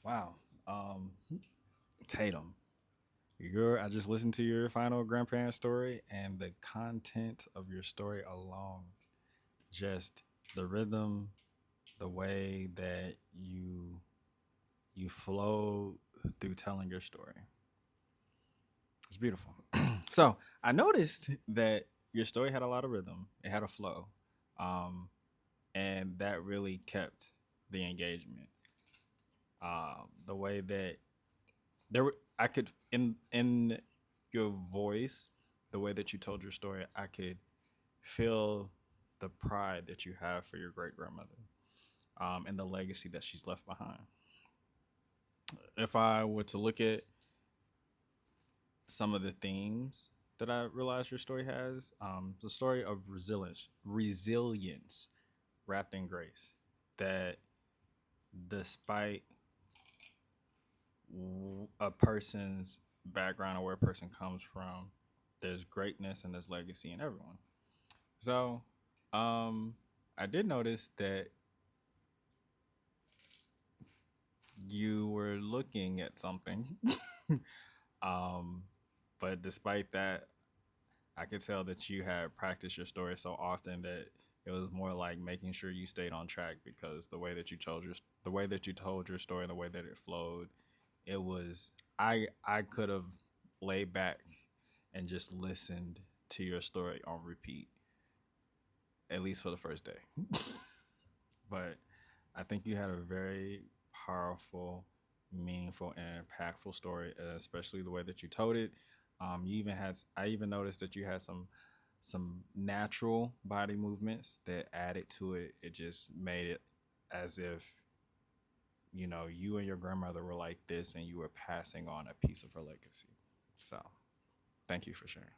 Wow. Um, Tatum, I just listened to your final grandparent story, and the content of your story alone, just the rhythm, the way that you flow through telling your story. It's beautiful. So I noticed that your story had a lot of rhythm. It had a flow, um, and that really kept the engagement. The way that I could in your voice, the way that you told your story, I could feel the pride that you have for your great grandmother, and the legacy that she's left behind. If I were to look at some of the themes that I realize your story has, the story of resilience wrapped in grace. That despite a person's background or where a person comes from, there's greatness and there's legacy in everyone. So, um, I did notice that you were looking at something. um, but despite that, I could tell that you had practiced your story so often that it was more like making sure you stayed on track because the way that you told your story, the way that it flowed, it was I could have laid back and just listened to your story on repeat, at least for the first day. But I think you had a very powerful, meaningful, and impactful story, especially the way that you told it. I even noticed that you had some natural body movements that added to it. It just made it as if you and your grandmother were like this, and you were passing on a piece of her legacy. So, thank you for sharing.